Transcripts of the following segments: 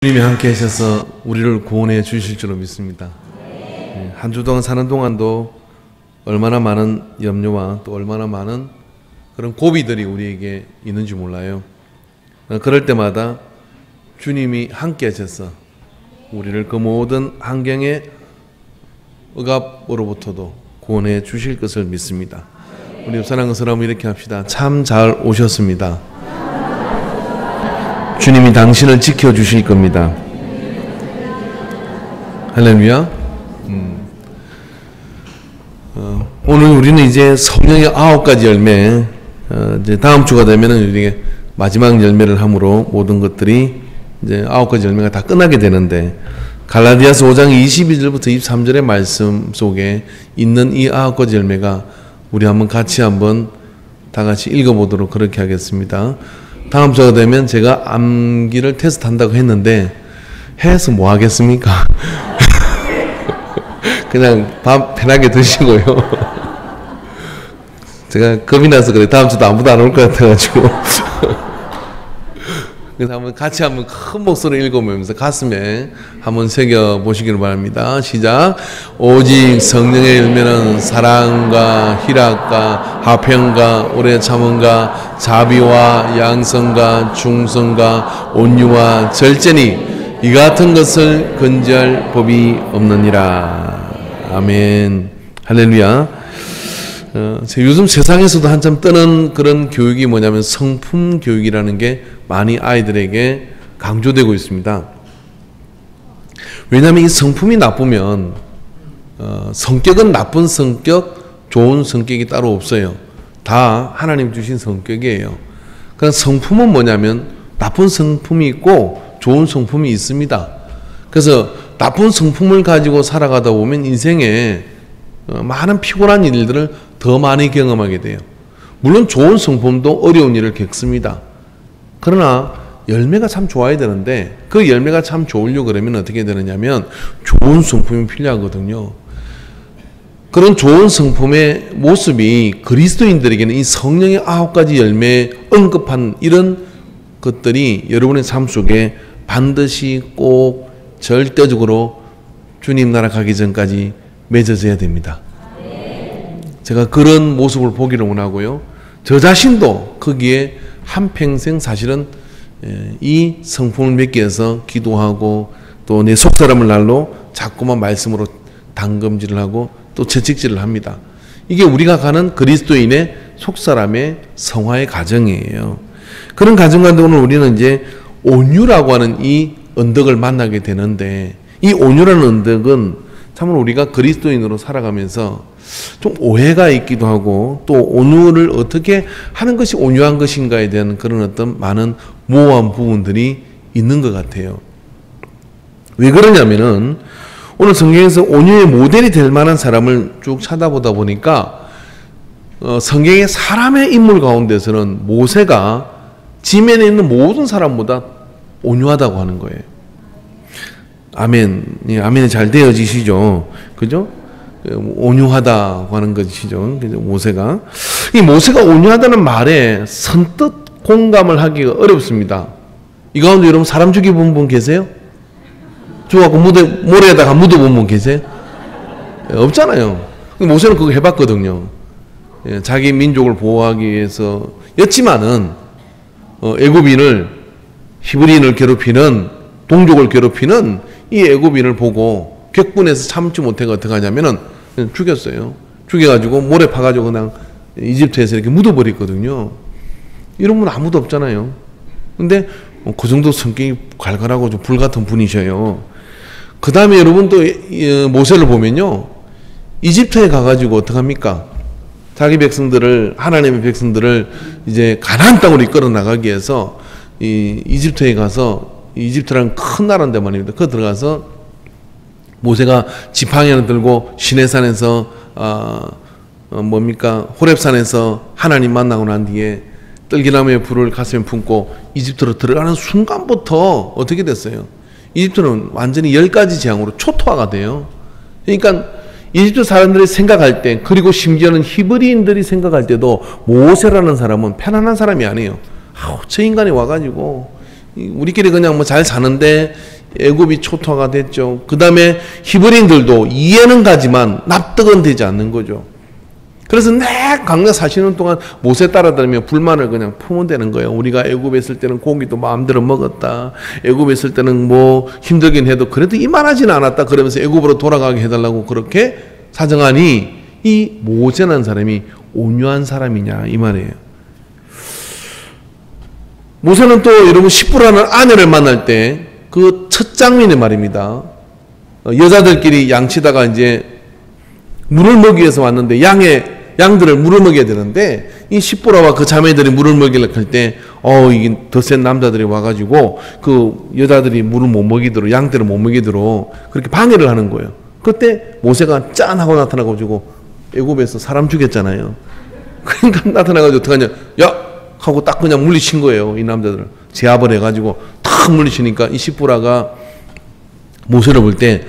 주님이 함께 하셔서 우리를 구원해 주실 줄로 믿습니다. 한 주 동안 사는 동안도 얼마나 많은 염려와 또 얼마나 많은 그런 고비들이 우리에게 있는지 몰라요. 그럴 때마다 주님이 함께 하셔서 우리를 그 모든 환경의 억압으로부터도 구원해 주실 것을 믿습니다. 우리 사랑하는 사람 이렇게 합시다. 참 잘 오셨습니다. 주님이 당신을 지켜주실 겁니다. 할렐루야. 오늘 우리는 이제 성령의 9가지 열매, 이제 다음 주가 되면은 우리가 마지막 열매를 함으로 모든 것들이 이제 9가지 열매가 다 끝나게 되는데, 갈라디아서 5장 22절부터 23절의 말씀 속에 있는 이 9가지 열매가 우리 한번 같이 한번 다 같이 읽어보도록 그렇게 하겠습니다. 다음 주가 되면 제가 암기를 테스트한다고 했는데 해서 뭐 하겠습니까? 그냥 밥 편하게 드시고요. 제가 겁이 나서 그래. 다음 주도 아무도 안 올 것 같아가지고. 그래서 한번 같이 한번 큰 목소리로 읽어보면서 가슴에 한번 새겨보시기를 바랍니다. 시작. 오직 성령의 열매는 사랑과 희락과 화평과 오래 참음과 자비와 양성과 충성과 온유와 절제니 이 같은 것을 건지할 법이 없느니라. 아멘. 할렐루야. 요즘 세상에서도 한참 뜨는 그런 교육이 뭐냐면 성품 교육이라는 게 많이 아이들에게 강조되고 있습니다. 왜냐하면 이 성품이 나쁘면 성격은 나쁜 성격, 좋은 성격이 따로 없어요. 다 하나님 주신 성격이에요. 그러니까 성품은 뭐냐면 나쁜 성품이 있고 좋은 성품이 있습니다. 그래서 나쁜 성품을 가지고 살아가다 보면 인생에 많은 피곤한 일들을 더 많이 경험하게 돼요. 물론 좋은 성품도 어려운 일을 겪습니다. 그러나 열매가 참 좋아야 되는데 그 열매가 참 좋으려고 그러면 어떻게 되느냐면 좋은 성품이 필요하거든요. 그런 좋은 성품의 모습이 그리스도인들에게는 이 성령의 9가지 열매에 언급한 이런 것들이 여러분의 삶 속에 반드시 꼭 절대적으로 주님 나라 가기 전까지 맺어져야 됩니다. 제가 그런 모습을 보기를 원하고요. 저 자신도 거기에 한평생 사실은 이 성품을 맺기 위해서 기도하고 또 내 속사람을 날로 자꾸만 말씀으로 단검질을 하고 또 채찍질을 합니다. 이게 우리가 가는 그리스도인의 속사람의 성화의 과정이에요. 그런 과정 가운데 오늘 우리는 이제 온유라고 하는 이 언덕을 만나게 되는데, 이 온유라는 언덕은 참으로 우리가 그리스도인으로 살아가면서 좀 오해가 있기도 하고 또 온유를 어떻게 하는 것이 온유한 것인가에 대한 그런 어떤 많은 모호한 부분들이 있는 것 같아요. 왜 그러냐면은 오늘 성경에서 온유의 모델이 될 만한 사람을 쭉 찾아보다 보니까 성경의 사람의 인물 가운데서는 모세가 지면에 있는 모든 사람보다 온유하다고 하는 거예요. 아멘. 예, 아멘이 잘 되어지시죠? 그죠? 온유하다고 하는 것이죠. 그죠? 모세가. 이 모세가 온유하다는 말에 선뜻 공감을 하기가 어렵습니다. 이 가운데 여러분 사람 죽여본 분 계세요? 죽어갖고 모래에다가 묻어본 분 계세요? 예, 없잖아요. 모세는 그거 해봤거든요. 예, 자기 민족을 보호하기 위해서 였지만은 애굽인을 히브리인을 괴롭히는 동족을 괴롭히는 이 애굽인을 보고 격분해서 참지 못해가 어떻게 하냐면은 그냥 죽였어요. 죽여가지고 모래 파가지고 그냥 이집트에서 이렇게 묻어버렸거든요. 이런 분 아무도 없잖아요. 근데 그 정도 성격이 갈갈하고 좀 불같은 분이셔요. 그 다음에 여러분 또 모세를 보면요, 이집트에 가가지고 어떡합니까? 자기 백성들을, 하나님의 백성들을 이제 가나안 땅으로 이끌어 나가기 위해서 이집트에 가서, 이집트라는 큰 나라인데 말입니다. 그 들어가서 모세가 지팡이를 들고 시내산에서 호렙산에서 하나님 만나고 난 뒤에 떨기나무의 불을 가슴에 품고 이집트로 들어가는 순간부터 어떻게 됐어요? 이집트는 완전히 10가지 재앙으로 초토화가 돼요. 그러니까 이집트 사람들이 생각할 때, 그리고 심지어는 히브리인들이 생각할 때도 모세라는 사람은 편안한 사람이 아니에요. 저 인간이 와가지고 우리끼리 그냥 뭐 잘 사는데 애굽이 초토화가 됐죠. 그 다음에 히브리인들도 이해는 가지만 납득은 되지 않는 거죠. 그래서 강력 40년 동안 모세 따라다니며 불만을 그냥 품으면 되는 거예요. 우리가 애굽에 있을 때는 고기도 마음대로 먹었다. 애굽에 있을 때는 뭐 힘들긴 해도 그래도 이만하지는 않았다. 그러면서 애굽으로 돌아가게 해달라고 그렇게 사정하니 이 모세라는 사람이 온유한 사람이냐 이 말이에요. 모세는 또 여러분 시므라는 아내를 만날 때 그 첫 장면의 말입니다. 여자들끼리 양치다가 이제 물을 먹기 위해서 왔는데 양들을 물을 먹여야 되는데 이 시므라와 그 자매들이 물을 먹이려고 할 때 이게 더 센 남자들이 와가지고 그 여자들이 물을 못 먹이도록 양들을 못 먹이도록 그렇게 방해를 하는 거예요. 그때 모세가 짠 하고 나타나가지고 애굽에서 사람 죽였잖아요. 그러니까 나타나가지고 어떡하냐, 야 하고 딱 그냥 물리친 거예요. 이 남자들을 제압을 해가지고 탁 물리치니까 이 시므라가 모세를 볼 때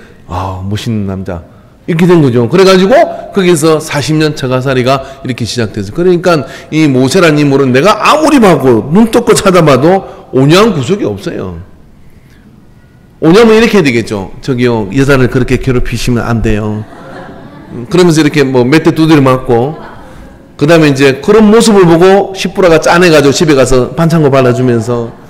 멋있는 남자 이렇게 된 거죠. 그래가지고 거기서 40년 처가살이가 이렇게 시작돼서, 그러니까 이 모세라는 인물은 내가 아무리 봐도 눈 떠고 찾아봐도 온유한 구석이 없어요. 온유하면 이렇게 해야 되겠죠. 저기요, 여자를 그렇게 괴롭히시면 안 돼요. 그러면서 이렇게 뭐 몇 대 두드려 맞고, 그 다음에 이제 그런 모습을 보고 시므라가 짠해가지고 집에 가서 반창고 발라주면서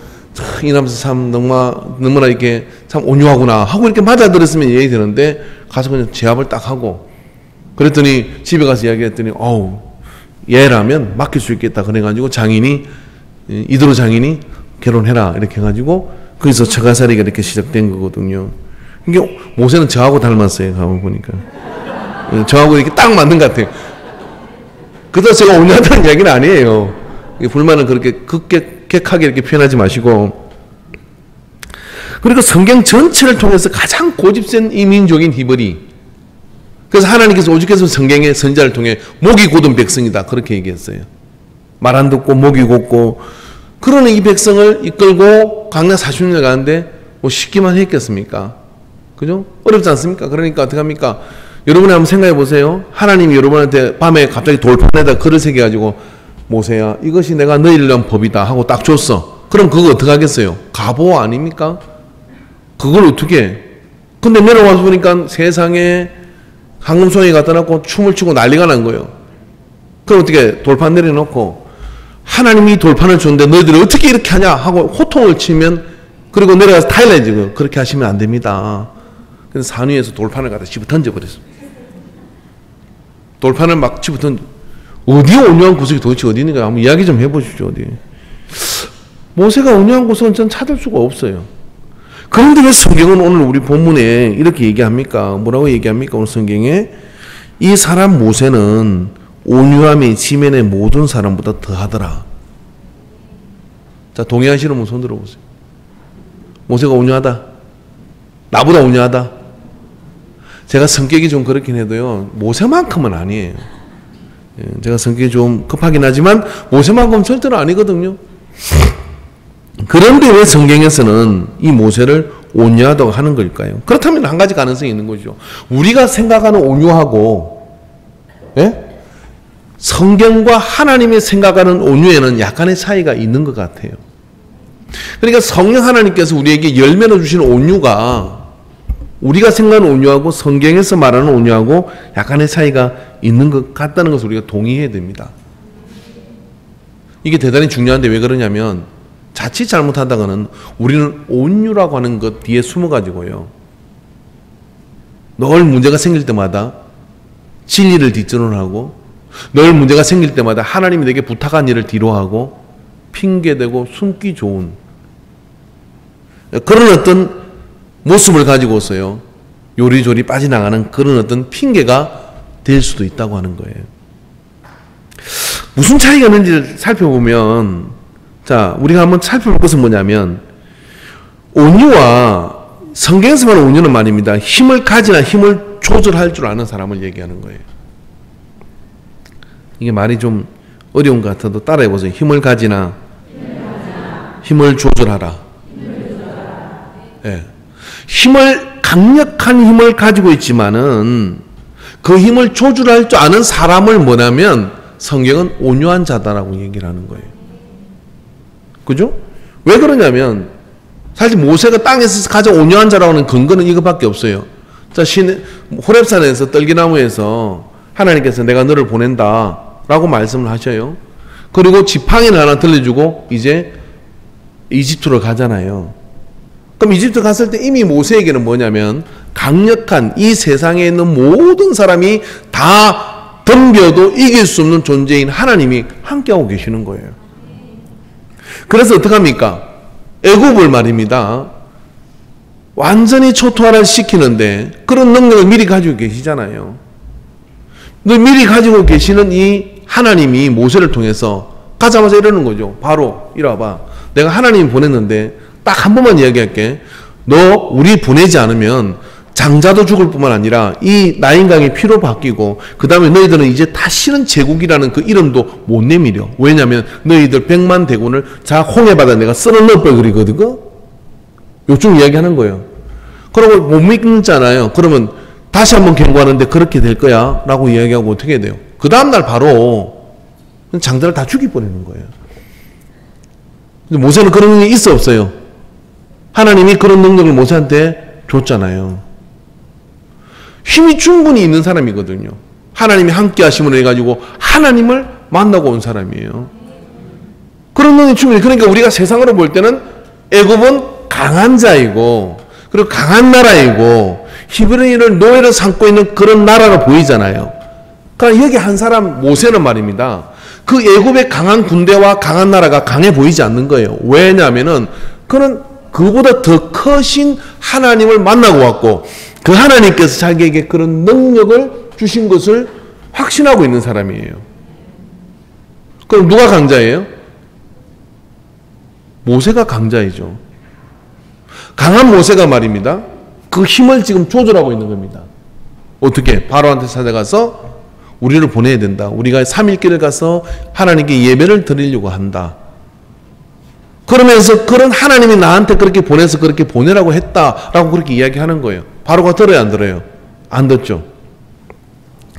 이 남자 참 너무나 이렇게 참 온유하구나 하고 이렇게 맞아들었으면 이해가 되는데, 가서 그냥 제압을 딱 하고, 그랬더니 집에 가서 이야기했더니 얘라면 맡길 수 있겠다 그래가지고 이도로 장인이 결혼해라 이렇게 해가지고 거기서 처가살이가 이렇게 시작된 거거든요. 이게 모세는 저하고 닮았어요. 가만 보니까 저하고 이렇게 딱 맞는 것 같아요. 그래서 제가 온유하다는 이야기는 아니에요. 불만은 그렇게 격하게 이렇게 표현하지 마시고. 그리고 성경 전체를 통해서 가장 고집센 이민족인 히브리. 그래서 하나님께서 오죽해서 성경의 선지자를 통해 목이 곧은 백성이다 그렇게 얘기했어요. 말 안 듣고 목이 곧고, 그러는 이 백성을 이끌고 광야 40년을 가는데 뭐 쉽기만 했겠습니까? 그죠? 어렵지 않습니까? 그러니까 어떻게 합니까? 여러분이 한번 생각해 보세요. 하나님이 여러분한테 밤에 갑자기 돌판에다 글을 새겨가지고 모세야 이것이 내가 너희를 위한 법이다 하고 딱 줬어. 그럼 그거 어떻게 하겠어요? 가보 아닙니까? 그걸 어떻게 해? 근데 내려와서 보니까 세상에 황금송이 갖다 놓고 춤을 추고 난리가 난 거예요. 그럼 어떻게 돌판 내려놓고 하나님이 돌판을 줬는데 너희들이 어떻게 이렇게 하냐 하고 호통을 치면, 그리고 내려가서 타일러야지. 그렇게 하시면 안 됩니다. 그래서 산 위에서 돌판을 갖다 집어 던져버렸어. 돌판을 막 집어 던져. 어디 온유한 구석이 도대체 어디 있는가 한번 이야기 좀 해보십시오. 어디. 모세가 온유한 구석은 전 찾을 수가 없어요. 그런데 왜 성경은 오늘 우리 본문에 이렇게 얘기합니까? 뭐라고 얘기합니까? 오늘 성경에 이 사람 모세는 온유함이 지면의 모든 사람보다 더하더라. 자, 동의하시는 분 손 들어보세요. 모세가 온유하다? 나보다 온유하다? 제가 성격이 좀 그렇긴 해도요, 모세만큼은 아니에요. 제가 성격이 좀 급하긴 하지만 모세만큼은 절대로 아니거든요. 그런데 왜 성경에서는 이 모세를 온유하다고 하는 걸까요? 그렇다면 한 가지 가능성이 있는 거죠. 우리가 생각하는 온유하고, 성경과 하나님이 생각하는 온유에는 약간의 차이가 있는 것 같아요. 그러니까 성령 하나님께서 우리에게 열매로 주시는 온유가 우리가 생각하는 온유하고 성경에서 말하는 온유하고 약간의 차이가 있는 것 같다는 것을 우리가 동의해야 됩니다. 이게 대단히 중요한데 왜 그러냐면, 자칫 잘못하다가는 우리는 온유라고 하는 것 뒤에 숨어가지고요, 늘 문제가 생길 때마다 진리를 뒷전을 늘 문제가 생길 때마다 하나님이 내게 부탁한 일을 뒤로하고 핑계대고 숨기 좋은 그런 어떤 모습을 가지고서요, 요리조리 빠져나가는 그런 어떤 핑계가 될 수도 있다고 하는 거예요. 무슨 차이가 있는지를 살펴보면, 자, 우리가 한번 살펴볼 것은 뭐냐면, 온유와 성경에서 말하는 온유는 말입니다, 힘을 가지나 힘을 조절할 줄 아는 사람을 얘기하는 거예요. 이게 말이 좀 어려운 것 같아도 따라해 보세요. 힘을 가지나 힘을 조절하라. 예. 강력한 힘을 가지고 있지만은 그 힘을 조절할 줄 아는 사람을 뭐냐면 성경은 온유한 자다라고 얘기를 하는 거예요. 그죠? 왜 그러냐면 사실 모세가 땅에서 가장 온유한 자라고 하는 근거는 이것밖에 없어요. 자, 호렙산에서 떨기나무에서 하나님께서 내가 너를 보낸다 라고 말씀을 하셔요. 그리고 지팡이를 하나 들려주고 이제 이집트로 가잖아요. 그럼 이집트 갔을 때 이미 모세에게는 뭐냐면 강력한 이 세상에 있는 모든 사람이 다 덤벼도 이길 수 없는 존재인 하나님이 함께하고 계시는 거예요. 그래서 어떡합니까? 애굽을 말입니다. 완전히 초토화를 시키는데 그런 능력을 미리 가지고 계시잖아요. 근데 미리 가지고 계시는 이 하나님이 모세를 통해서 가자마자 이러는 거죠. 바로 이리 와봐. 내가 하나님이 보냈는데 딱 한 번만 이야기할게. 너 우리 보내지 않으면 장자도 죽을 뿐만 아니라 이 나인강이 피로 바뀌고 그 다음에 너희들은 이제 다시는 제국이라는 그 이름도 못 내밀어. 왜냐하면 너희들 100만 대군을 자 홍해바다 내가 썰어 넣을 그리거든. 요즘 이야기하는 거예요. 그러고 못 믿잖아요. 그러면 다시 한번 경고하는데 그렇게 될 거야 라고 이야기하고 어떻게 해야 돼요? 그 다음날 바로 장자를 다 죽여버리는 거예요. 모세는 그런 능력이 있어 없어요? 하나님이 그런 능력을 모세한테 줬잖아요. 힘이 충분히 있는 사람이거든요. 하나님이 함께 하심으로 해가지고 하나님을 만나고 온 사람이에요. 그런 능력이 충분히. 그러니까 우리가 세상으로 볼 때는 애굽은 강한 자이고 그리고 강한 나라이고 히브리인을 노예로 삼고 있는 그런 나라로 보이잖아요. 그러니까 여기 한 사람 모세는 말입니다. 그 애굽의 강한 군대와 강한 나라가 강해 보이지 않는 거예요. 왜냐하면은 그는 그보다 더 크신 하나님을 만나고 왔고 그 하나님께서 자기에게 그런 능력을 주신 것을 확신하고 있는 사람이에요. 그럼 누가 강자예요? 모세가 강자이죠. 강한 모세가 말입니다. 그 힘을 지금 조절하고 있는 겁니다. 어떻게? 바로한테 찾아가서 우리를 보내야 된다. 우리가 3일길을 가서 하나님께 예배를 드리려고 한다. 그러면서 그런 하나님이 나한테 그렇게 보내서 그렇게 보내라고 했다라고 그렇게 이야기하는 거예요. 바로가 들어요, 안 들어요? 안 듣죠.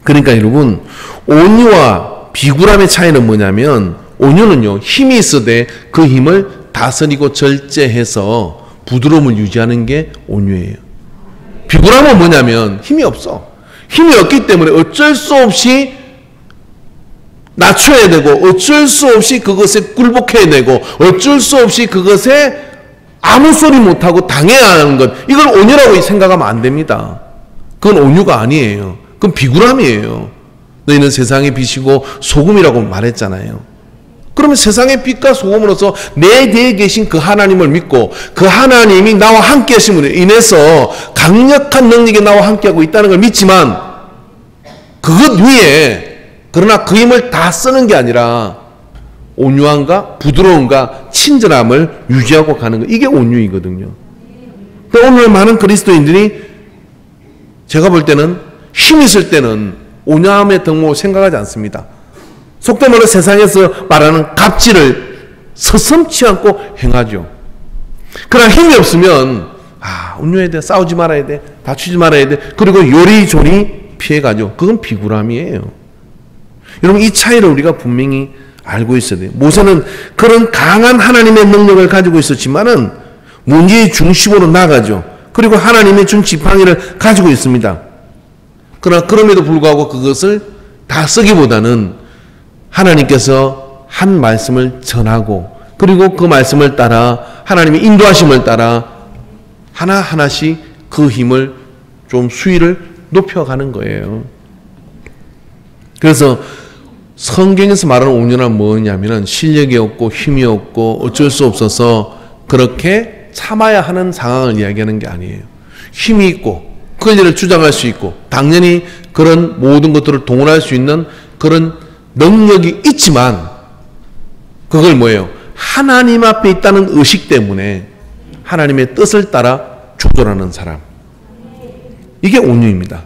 그러니까 여러분, 온유와 비굴함의 차이는 뭐냐면 온유는요, 힘이 있으되 그 힘을 다스리고 절제해서 부드러움을 유지하는 게 온유예요. 비굴함은 뭐냐면 힘이 없어. 힘이 없기 때문에 어쩔 수 없이 낮춰야 되고 어쩔 수 없이 그것에 굴복해야 되고 어쩔 수 없이 그것에 아무 소리 못하고 당해야 하는 것, 이걸 온유라고 생각하면 안 됩니다. 그건 온유가 아니에요. 그건 비굴함이에요. 너희는 세상의 빛이고 소금이라고 말했잖아요. 그러면 세상의 빛과 소금으로서 내 뒤에 계신 그 하나님을 믿고 그 하나님이 나와 함께 하심으로 인해서 강력한 능력이 나와 함께하고 있다는 걸 믿지만 그것 위에 그러나 그 힘을 다 쓰는 게 아니라 온유함과 부드러움과 친절함을 유지하고 가는 거, 이게 온유이거든요. 오늘 많은 그리스도인들이 제가 볼 때는 힘 있을 때는 온유함의 덕목을 생각하지 않습니다. 속된 말로 세상에서 말하는 갑질을 서슴지 않고 행하죠. 그러나 힘이 없으면 온유해야 돼, 싸우지 말아야 돼, 다치지 말아야 돼, 그리고 요리조리 피해가죠. 그건 비굴함이에요. 여러분, 이 차이를 우리가 분명히 알고 있어야 돼요. 모세는 그런 강한 하나님의 능력을 가지고 있었지만은 문제의 중심으로 나가죠. 그리고 하나님의 준 지팡이를 가지고 있습니다. 그러나 그럼에도 불구하고 그것을 다 쓰기보다는 하나님께서 한 말씀을 전하고 그리고 그 말씀을 따라 하나님의 인도하심을 따라 하나하나씩 그 힘을 좀 수위를 높여가는 거예요. 그래서 성경에서 말하는 온유는 뭐냐면은 실력이 없고 힘이 없고 어쩔 수 없어서 그렇게 참아야 하는 상황을 이야기하는 게 아니에요. 힘이 있고 권리를 주장할 수 있고 당연히 그런 모든 것들을 동원할 수 있는 그런 능력이 있지만 그걸 뭐예요? 하나님 앞에 있다는 의식 때문에 하나님의 뜻을 따라 조절하는 사람. 이게 온유입니다.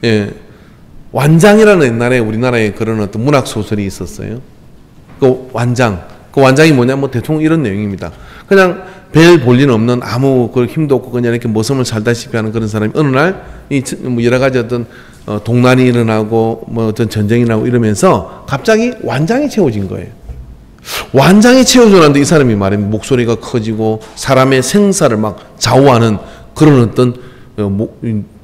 예. 완장이라는 옛날에 우리나라에 그런 어떤 문학 소설이 있었어요. 그 완장이 뭐냐, 대충 이런 내용입니다. 그냥 별 볼 일 없는 아무 그 힘도 없고 그냥 이렇게 모섬을 살다시피 하는 그런 사람이 어느 날 이 여러 가지 어떤 동난이 일어나고 어떤 전쟁이 나고 이러면서 갑자기 완장이 채워진 거예요. 완장이 채워져 나는데 이 사람이 말하면 목소리가 커지고 사람의 생사를 막 좌우하는 그런 어떤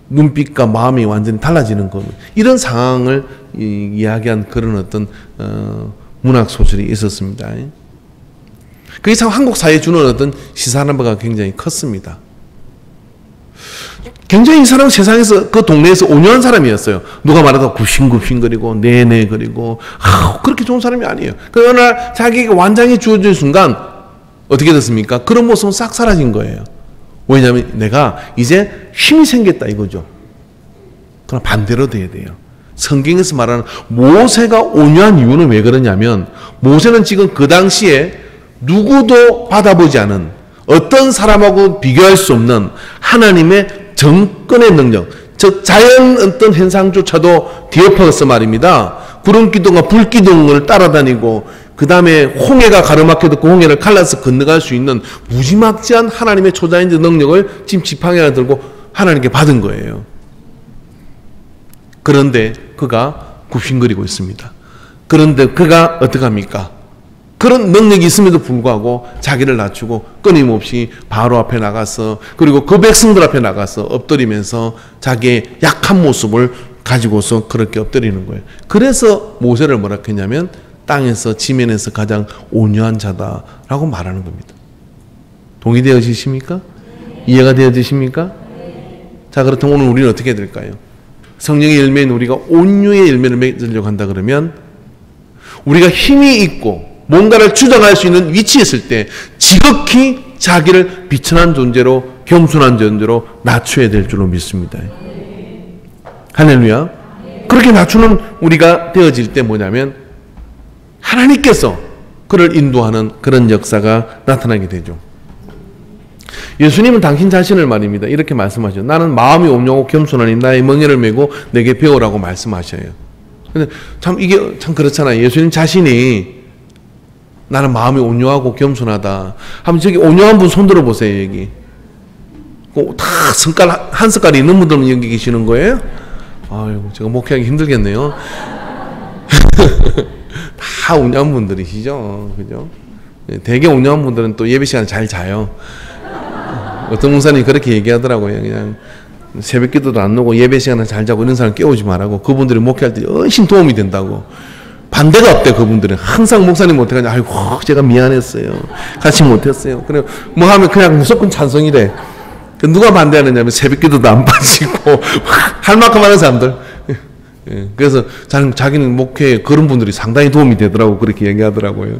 눈빛과 마음이 완전히 달라지는 것, 이런 상황을 이야기한 그런 어떤 문학 소설이 있었습니다. 그게 참 한국 사회에 주는 어떤 시사하는 바가 굉장히 컸습니다. 굉장히 이 사람은 세상에서 그 동네에서 온유한 사람이었어요. 누가 말해도 굽신굽신거리고 네네거리고 그렇게 좋은 사람이 아니에요. 그 어느 날 자기에게 완장이 주어진 순간 어떻게 됐습니까? 그런 모습은 싹 사라진 거예요. 왜냐하면 내가 이제 힘이 생겼다 이거죠. 그럼 반대로 돼야 돼요. 성경에서 말하는 모세가 온유한 이유는 왜 그러냐면, 모세는 지금 그 당시에 누구도 받아보지 않은, 어떤 사람하고 비교할 수 없는 하나님의 정권의 능력, 즉 자연 어떤 현상조차도 뒤엎어서 말입니다. 구름기둥과 불기둥을 따라다니고 그 다음에 홍해가 가로막혀도 그 홍해를 갈라서 건너갈 수 있는 무지막지한 하나님의 초자연적 능력을 지금 지팡이 하나 들고 하나님께 받은 거예요. 그런데 그가 굽신거리고 있습니다. 그런데 그가 어떻게 합니까? 그런 능력이 있음에도 불구하고 자기를 낮추고 끊임없이 바로 앞에 나가서, 그리고 그 백성들 앞에 나가서 엎드리면서 자기의 약한 모습을 가지고서 그렇게 엎드리는 거예요. 그래서 모세를 뭐라 했냐면 땅에서 지면에서 가장 온유한 자다라고 말하는 겁니다. 동의되어지십니까? 이해가 되어지십니까? 자, 그렇다면 오늘 우리는 어떻게 해야 될까요? 성령의 열매인 우리가 온유의 열매를 맺으려고 한다 그러면, 우리가 힘이 있고 뭔가를 주장할 수 있는 위치에 있을 때 지극히 자기를 비천한 존재로, 겸손한 존재로 낮춰야 될 줄로 믿습니다. 할렐루야. 그렇게 낮추는 우리가 되어질 때 뭐냐면 하나님께서 그를 인도하는 그런 역사가 나타나게 되죠. 예수님은 당신 자신을 말입니다, 이렇게 말씀하셔요. 나는 마음이 온유하고 겸손하니 나의 멍에를 메고 내게 배우라고 말씀하셔요. 근데 참 이게 참 그렇잖아요. 예수님 자신이 나는 마음이 온유하고 겸손하다 하면, 저기 온유한 분 손 들어보세요. 여기 다 숟갈 한 숟갈이 있는 분들만 여기 계시는 거예요? 아이고, 제가 목회하기 힘들겠네요. 다 온유한 분들이시죠, 그죠? 되게 온유한 분들은 또 예배 시간에 잘 자요. 어떤 목사님이 그렇게 얘기하더라고요. 그냥 새벽 기도도 안 오고 예배 시간에 잘 자고 이런 사람 깨우지 말라고. 그분들이 목회할 때 훨씬 도움이 된다고. 반대가 없대. 그분들은 항상 목사님 못해가지고 아이고 제가 미안했어요, 같이 못했어요. 그래 뭐 하면 그냥 무조건 찬성이래. 누가 반대하느냐면 새벽 기도도 안 빠지고 할 만큼 하는 사람들. 그래서 자기는 목회에 그런 분들이 상당히 도움이 되더라고. 그렇게 얘기하더라고요.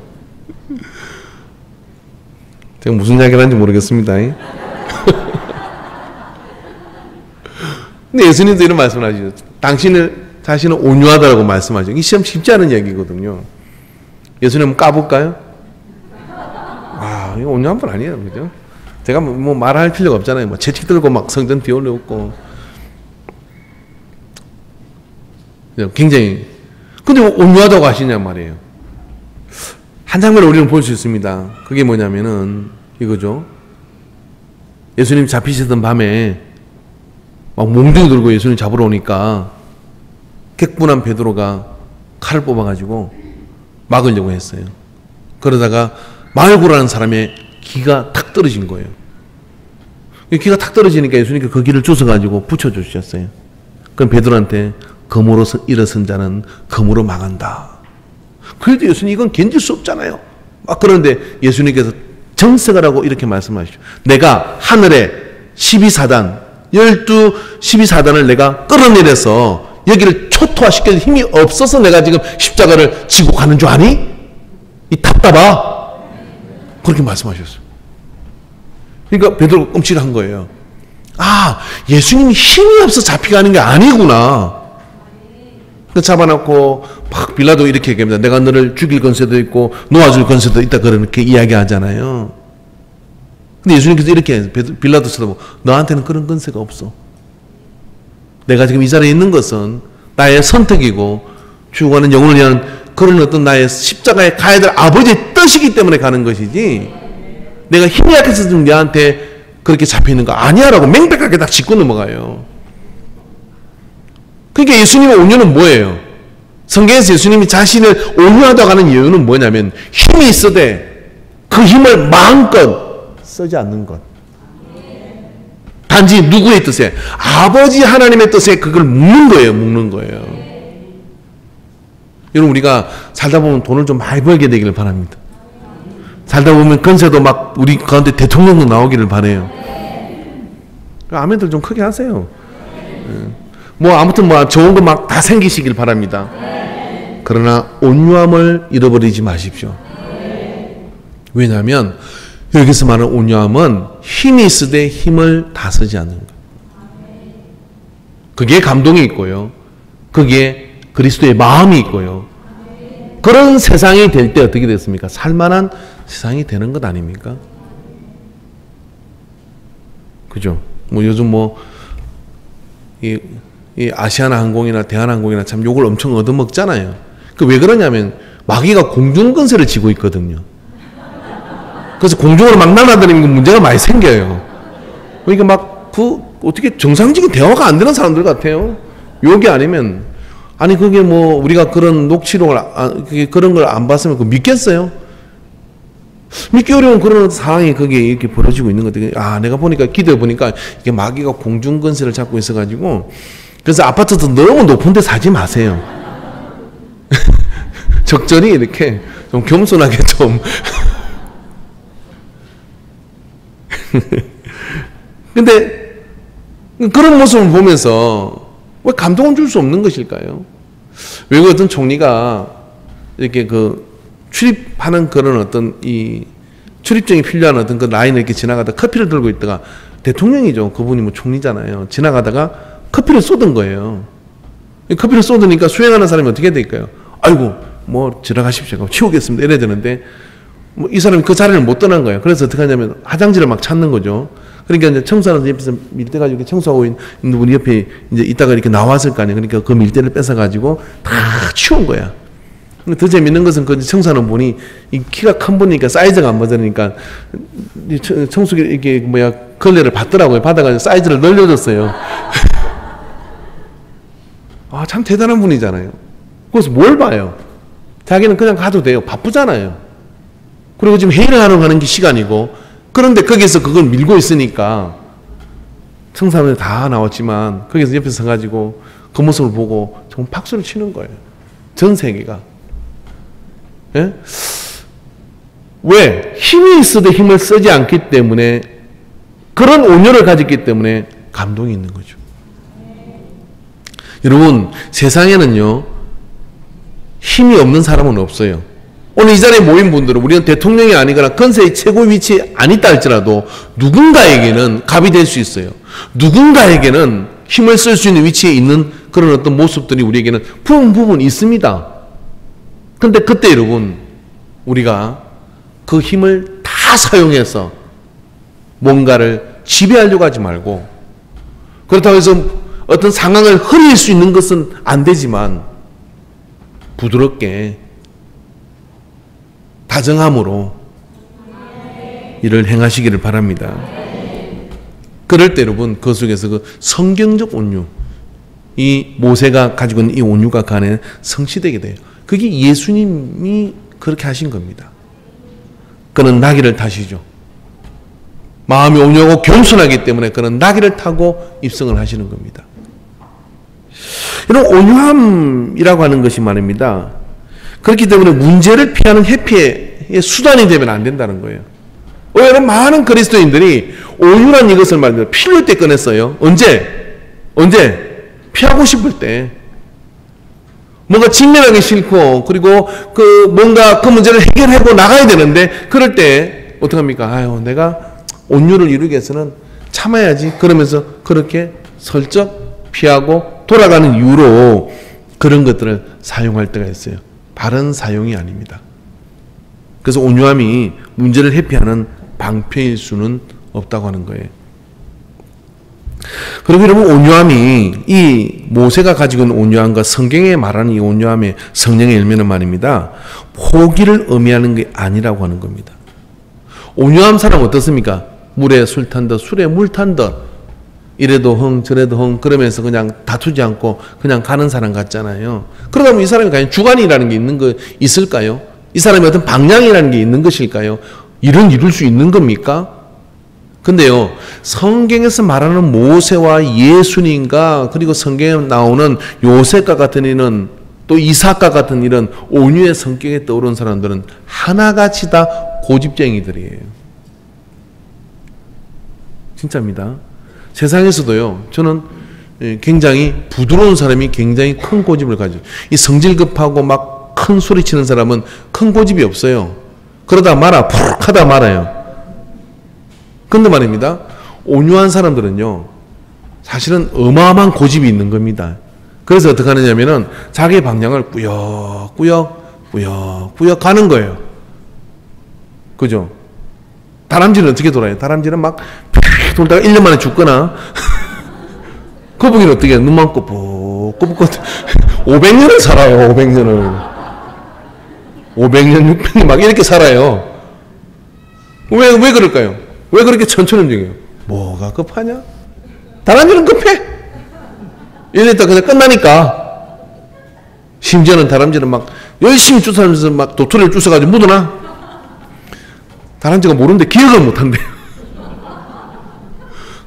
제가 무슨 이야기를 하는지 모르겠습니다. 근데 예수님도 이런 말씀을 하시죠. 자신은 온유하다라고 말씀하죠. 이 시험 쉽지 않은 얘기거든요. 예수님은 까볼까요? 이거 온유한 분 아니에요, 그죠? 제가 뭐 말할 필요가 없잖아요. 뭐 채찍 들고 막 성전 뒤올려놓고 굉장히. 근데 온유하다고 하시냔 말이에요. 한 장면을 우리는 볼 수 있습니다. 그게 뭐냐면은 이거죠. 예수님 잡히시던 밤에 막 몽둥이 들고 예수님 잡으러 오니까 객분한 베드로가 칼을 뽑아가지고 막으려고 했어요. 그러다가 말고라는 사람의 기가 탁 떨어진 거예요. 기가 탁 떨어지니까 예수님께 그 기를 주워가지고 붙여주셨어요. 그럼 베드로한테 검으로 일어선 자는 검으로 망한다. 그래도 예수님 이건 견딜 수 없잖아요. 그런데 예수님께서 정색하라고 이렇게 말씀하시죠. 내가 하늘에 12사단 12사단을 내가 끌어내려서 여기를 초토화시킬 힘이 없어서 내가 지금 십자가를 지고 가는 줄 아니? 이 답답아. 그렇게 말씀하셨어요. 그러니까 베드로가 끔찍한 거예요. 예수님이 힘이 없어 잡혀가는 게 아니구나. 잡아놓고 막 빌라도 이렇게 얘기합니다. 내가 너를 죽일 권세도 있고 놓아줄 권세도 있다, 그렇게 이야기하잖아요. 근데 예수님께서 이렇게 빌라도 쳐다보고 너한테는 그런 권세가 없어. 내가 지금 이 자리에 있는 것은 나의 선택이고 죽어가는 영혼을 위한 그런 어떤 나의 십자가에 가야 될 아버지의 뜻이기 때문에 가는 것이지, 내가 힘이 약해서 좀 너한테 그렇게 잡히는 거 아니야 라고 맹백하게 딱 짚고 넘어가요. 그러니까 예수님의 온유는 뭐예요? 성경에서 예수님이 자신을 온유하다고 하는 이유는 뭐냐면 힘이 있으되 그 힘을 마음껏 쓰지 않는 것. 단지 누구의 뜻에? 아버지 하나님의 뜻에 그걸 묶는 거예요. 묶는 거예요. 여러분, 우리가 살다 보면 돈을 좀 많이 벌게 되기를 바랍니다. 살다 보면 건세도 막 우리 가운데 대통령도 나오기를 바라요. 아멘들 좀 크게 하세요. 뭐 아무튼 뭐 좋은 거 막 다 생기시길 바랍니다. 그러나 온유함을 잃어버리지 마십시오. 왜냐하면 여기서 말하는 온유함은 힘이 있으되 힘을 다 쓰지 않는 것. 그게 감동이 있고요. 그게 그리스도의 마음이 있고요. 그런 세상이 될 때 어떻게 됐습니까? 살만한 세상이 되는 것 아닙니까? 그죠? 뭐 요즘 뭐 이 아시아나 항공이나 대한항공이나 참 욕을 엄청 얻어먹잖아요. 그 왜 그러냐면 마귀가 공중근세를 쥐고 있거든요. 그래서 공중으로 막 날아다니면 문제가 많이 생겨요. 그러니까 막 어떻게 정상적인 대화가 안 되는 사람들 같아요. 욕이 아니면. 아니 그게 뭐 우리가 그런 녹취록을 그런 걸 안 봤으면 그거 믿겠어요? 믿기 어려운 그런 상황이 그게 이렇게 벌어지고 있는 것들. 아, 내가 보니까 기도해 보니까 이게 마귀가 공중근세를 잡고 있어가지고 그래서 아파트도 너무 높은데 사지 마세요. 적절히 이렇게 좀 겸손하게 좀. 근데 그런 모습을 보면서 왜 감동을 줄 수 없는 것일까요? 외국 어떤 총리가 이렇게 출입하는 그런 어떤 이 출입증이 필요한 어떤 그 라인을 이렇게 지나가다 커피를 들고 있다가 대통령이죠. 그분이 뭐 총리잖아요. 지나가다가 커피를 쏟은 거예요. 커피를 쏟으니까 수행하는 사람이 어떻게 될까요? 아이고, 뭐 지나가십시오. 치우겠습니다. 이래야 되는데 뭐 이 사람이 그 자리를 못 떠난 거예요. 그래서 어떻게 하냐면 화장지를 막 찾는 거죠. 그러니까 이제 청소하는 옆에서 밀대가지고 이렇게 청소하고 있는 분이 옆에 이제 있다가 이렇게 나왔을 거 아니에요. 그러니까 그 밀대를 뺏어가지고 다 치운 거야. 더 재밌는 것은 그 청소하는 분이 이 키가 큰 분이니까 사이즈가 안 맞으니까 청소기 이렇게 걸레를 받더라고요. 받아가지고 사이즈를 늘려줬어요. 아, 참 대단한 분이잖아요. 그래서 뭘 봐요? 자기는 그냥 가도 돼요. 바쁘잖아요. 그리고 지금 회의를 하러 가는 게 시간이고, 그런데 거기서 그걸 밀고 있으니까 청소하면 다 나왔지만 거기서 옆에서 서가지고 그 모습을 보고 정말 박수를 치는 거예요. 전 세계가. 예? 왜? 힘이 있어도 힘을 쓰지 않기 때문에, 그런 온유를 가졌기 때문에 감동이 있는 거죠. 여러분, 세상에는요, 힘이 없는 사람은 없어요. 오늘 이 자리에 모인 분들은 우리는 대통령이 아니거나 건세의 최고 위치에 안 있다 할지라도 누군가에게는 갑이 될 수 있어요. 누군가에게는 힘을 쓸 수 있는 위치에 있는 그런 어떤 모습들이 우리에게는 부분 있습니다. 근데 그때 여러분, 우리가 그 힘을 다 사용해서 뭔가를 지배하려고 하지 말고, 그렇다고 해서 어떤 상황을 흐릴 수 있는 것은 안 되지만 부드럽게 다정함으로 일을 행하시기를 바랍니다. 그럴 때 여러분, 그 속에서 그 성경적 온유, 이 모세가 가지고 있는 이 온유가 그 안에 성취되게 돼요. 그게 예수님이 그렇게 하신 겁니다. 그는 나귀를 타시죠. 마음이 온유하고 겸손하기 때문에 그는 나귀를 타고 입성을 하시는 겁니다. 이런 온유함이라고 하는 것이 말입니다. 그렇기 때문에 문제를 피하는 회피의 수단이 되면 안 된다는 거예요. 여러분, 많은 그리스도인들이 온유란 이것을 말입니다. 필요할 때 꺼냈어요. 언제? 피하고 싶을 때. 뭔가 직면하기 싫고, 그리고 뭔가 그 문제를 해결하고 나가야 되는데, 그럴 때 어떡합니까? 아유, 내가 온유를 이루기 위해서는 참아야지. 그러면서 그렇게 슬쩍 피하고 돌아가는 이유로 그런 것들을 사용할 때가 있어요. 바른 사용이 아닙니다. 그래서 온유함이 문제를 회피하는 방패일 수는 없다고 하는 거예요. 그리고 여러분, 온유함이, 이 모세가 가지고 있는 온유함과 성경에 말하는 이 온유함의 성령의 열매는 말입니다, 포기를 의미하는 게 아니라고 하는 겁니다. 온유한 사람 어떻습니까? 물에 술 탄 듯, 술에 물 탄 듯. 이래도 흥 저래도 흥 그러면서 그냥 다투지 않고 그냥 가는 사람 같잖아요. 그러다 보면 이 사람이 과연 주관이라는 게 있는 거 있을까요? 이 사람이 어떤 방향이라는 게 있는 것일까요? 일은 이룰 수 있는 겁니까? 근데요, 성경에서 말하는 모세와 예수님과 그리고 성경에 나오는 요셉과 같은 이는 또 이삭과 같은 이런 온유의 성격에 떠오른 사람들은 하나같이 다 고집쟁이들이에요. 진짜입니다. 세상에서도요, 저는 굉장히 부드러운 사람이 굉장히 큰 고집을 가지고, 이 성질 급하고 막 큰 소리 치는 사람은 큰 고집이 없어요. 그러다 말아, 푹 하다 말아요. 근데 말입니다. 온유한 사람들은요, 사실은 어마어마한 고집이 있는 겁니다. 그래서 어떻게 하느냐면은 자기 방향을 꾸역꾸역 가는 거예요. 그죠? 다람쥐는 어떻게 돌아요? 다람쥐는 막 돌다가 1년 만에 죽거나 거북이는 어떻게 해요? 눈만 꼬북꼬북 500년을 살아요. 500년을 500년 600년 막 이렇게 살아요. 왜 그럴까요? 왜 그렇게 천천히 움직여요? 뭐가 급하냐? 다람쥐는 급해. 1년 있다 그냥 끝나니까. 심지어는 다람쥐는 막 열심히 쫓아면서 막 도토리를 주워가지고 묻어놔. 다람쥐가 모르는데 기억을 못한대요.